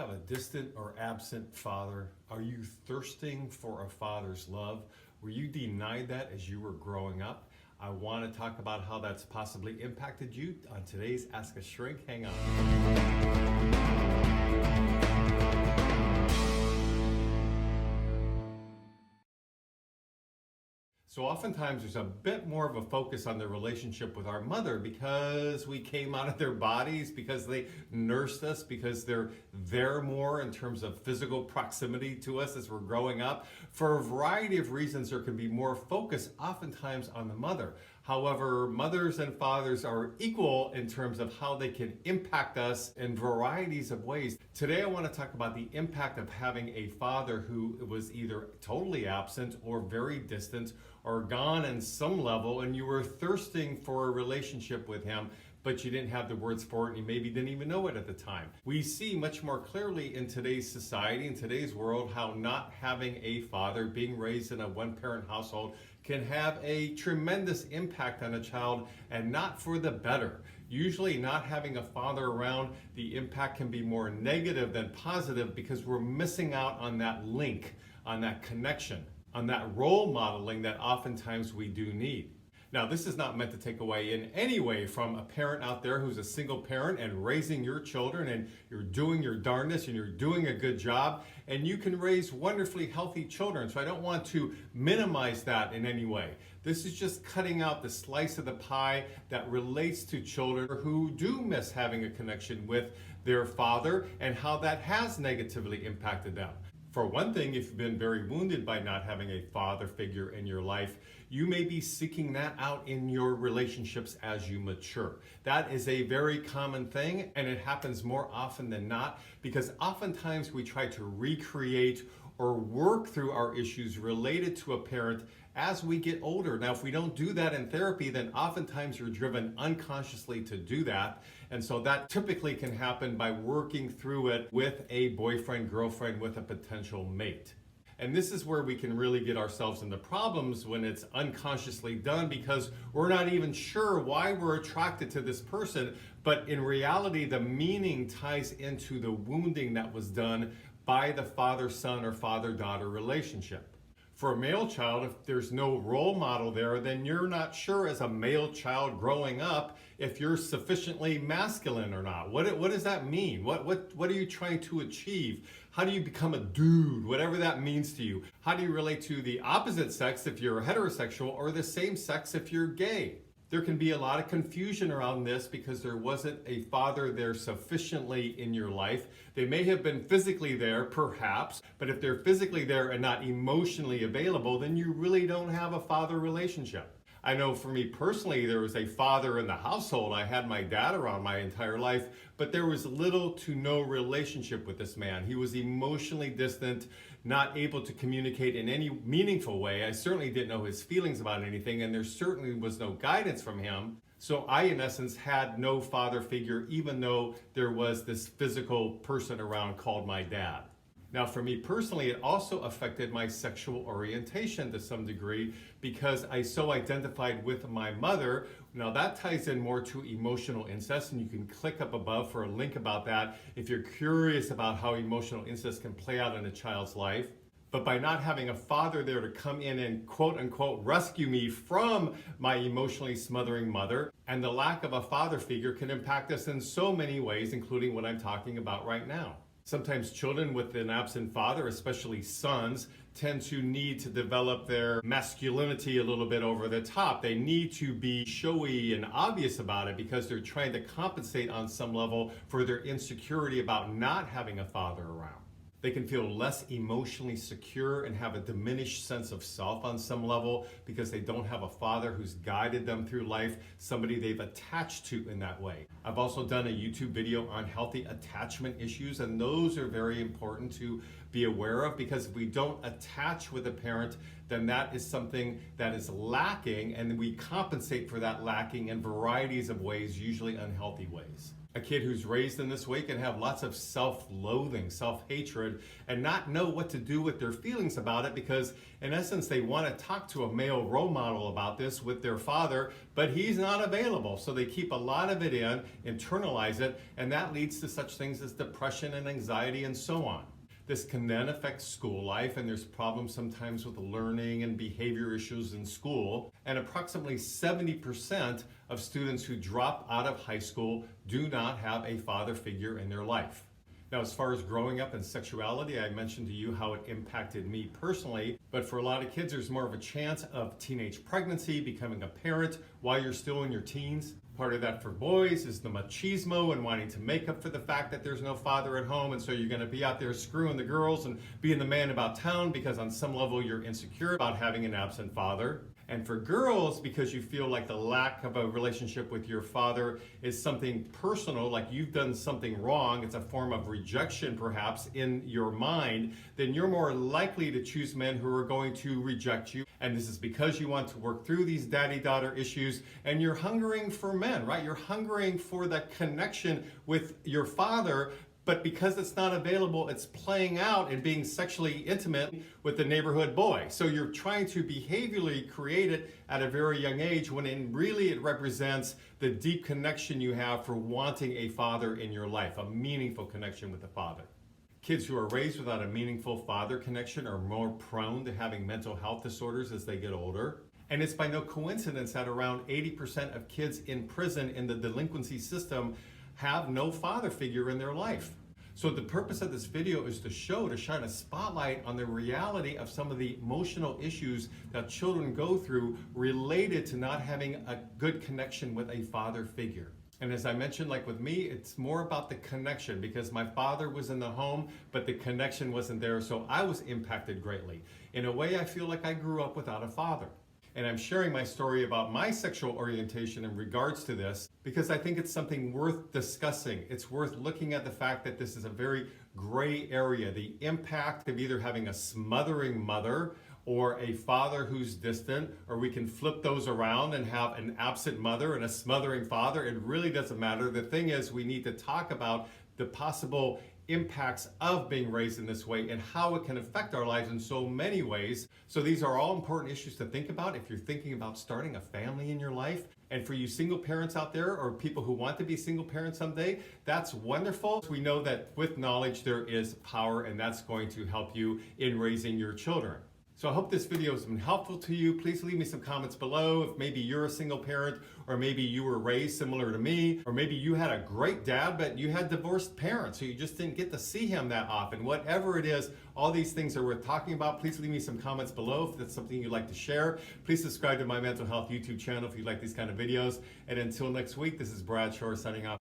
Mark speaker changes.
Speaker 1: have a distant or absent father? Are you thirsting for a father's love? Were you denied that as you were growing up? I want to talk about how that's possibly impacted you on today's Ask a Shrink. Hang on. So oftentimes there's a bit more of a focus on the relationship with our mother because we came out of their bodies, because they nursed us, because they're there more in terms of physical proximity to us as we're growing up. For a variety of reasons, there can be more focus oftentimes on the mother. However, mothers and fathers are equal in terms of how they can impact us in varieties of ways. Today, I want to talk about the impact of having a father who was either totally absent or very distant or gone in some level, and you were thirsting for a relationship with him, but you didn't have the words for it, and you maybe didn't even know it at the time. We see much more clearly in today's society, in today's world, how not having a father, being raised in a one-parent household, can have a tremendous impact on a child, and not for the better. Usually not having a father around, the impact can be more negative than positive because we're missing out on that link, on that connection, on that role modeling that oftentimes we do need. Now, this is not meant to take away in any way from a parent out there who's a single parent and raising your children, and you're doing your darndest and you're doing a good job, and you can raise wonderfully healthy children. So I don't want to minimize that in any way. This is just cutting out the slice of the pie that relates to children who do miss having a connection with their father and how that has negatively impacted them. For one thing, if you've been very wounded by not having a father figure in your life, you may be seeking that out in your relationships as you mature. That is a very common thing, and it happens more often than not because oftentimes we try to recreate or work through our issues related to a parent as we get older. Now, if we don't do that in therapy, then oftentimes you're driven unconsciously to do that. And so that typically can happen by working through it with a boyfriend, girlfriend, with a potential mate. And this is where we can really get ourselves into problems when it's unconsciously done because we're not even sure why we're attracted to this person. But in reality, the meaning ties into the wounding that was done by the father-son or father-daughter relationship. For a male child, if there's no role model there, then you're not sure as a male child growing up if you're sufficiently masculine or not. What does that mean? What are you trying to achieve? How do you become a dude, whatever that means to you? How do you relate to the opposite sex if you're heterosexual or the same sex if you're gay? There can be a lot of confusion around this because there wasn't a father there sufficiently in your life. They may have been physically there, perhaps, but if they're physically there and not emotionally available, then you really don't have a father relationship. I know for me personally, there was a father in the household. I had my dad around my entire life, but there was little to no relationship with this man. He was emotionally distant, not able to communicate in any meaningful way. I certainly didn't know his feelings about anything, and there certainly was no guidance from him. So I, in essence, had no father figure, even though there was this physical person around called my dad. Now, for me personally, it also affected my sexual orientation to some degree because I so identified with my mother. Now, that ties in more to emotional incest, and you can click up above for a link about that if you're curious about how emotional incest can play out in a child's life. But by not having a father there to come in and quote unquote rescue me from my emotionally smothering mother, and the lack of a father figure can impact us in so many ways, including what I'm talking about right now. Sometimes children with an absent father, especially sons, tend to need to develop their masculinity a little bit over the top. They need to be showy and obvious about it because they're trying to compensate on some level for their insecurity about not having a father around. They can feel less emotionally secure and have a diminished sense of self on some level because they don't have a father who's guided them through life, somebody they've attached to in that way. I've also done a YouTube video on healthy attachment issues, and those are very important to be aware of because if we don't attach with a parent, then that is something that is lacking, and we compensate for that lacking in varieties of ways, usually unhealthy ways. A kid who's raised in this way can have lots of self-loathing, self-hatred, and not know what to do with their feelings about it because, in essence, they want to talk to a male role model about this with their father, but he's not available. So they keep a lot of it in, internalize it, and that leads to such things as depression and anxiety and so on. This can then affect school life, and there's problems sometimes with learning and behavior issues in school. And approximately 70% of students who drop out of high school do not have a father figure in their life. Now, as far as growing up and sexuality, I mentioned to you how it impacted me personally, but for a lot of kids, there's more of a chance of teenage pregnancy, becoming a parent while you're still in your teens. Part of that for boys is the machismo and wanting to make up for the fact that there's no father at home, and so you're going to be out there screwing the girls and being the man about town because on some level you're insecure about having an absent father. And for girls, because you feel like the lack of a relationship with your father is something personal, like you've done something wrong, it's a form of rejection perhaps in your mind, then you're more likely to choose men who are going to reject you. And this is because you want to work through these daddy-daughter issues and you're hungering for men, right? You're hungering for that connection with your father, but because it's not available, it's playing out and being sexually intimate with the neighborhood boy. So you're trying to behaviorally create it at a very young age when really it represents the deep connection you have for wanting a father in your life, a meaningful connection with the father. Kids who are raised without a meaningful father connection are more prone to having mental health disorders as they get older. And it's by no coincidence that around 80% of kids in prison in the delinquency system have no father figure in their life. So the purpose of this video is to shine a spotlight on the reality of some of the emotional issues that children go through related to not having a good connection with a father figure. And as I mentioned, like with me, it's more about the connection because my father was in the home, but the connection wasn't there, so I was impacted greatly. In a way, I feel like I grew up without a father. And I'm sharing my story about my sexual orientation in regards to this because I think it's something worth discussing. It's worth looking at the fact that this is a very gray area. The impact of either having a smothering mother or a father who's distant, or we can flip those around and have an absent mother and a smothering father. It really doesn't matter. The thing is, we need to talk about the possible impacts of being raised in this way and how it can affect our lives in so many ways. So these are all important issues to think about if you're thinking about starting a family in your life. And for you single parents out there or people who want to be single parents someday, that's wonderful. We know that with knowledge there is power, and that's going to help you in raising your children. So I hope this video has been helpful to you. Please leave me some comments below if maybe you're a single parent, or maybe you were raised similar to me, or maybe you had a great dad but you had divorced parents so you just didn't get to see him that often. Whatever it is, all these things are worth talking about. Please leave me some comments below if that's something you'd like to share. Please subscribe to my mental health YouTube channel if you like these kind of videos. And until next week, this is Brad Shore signing off.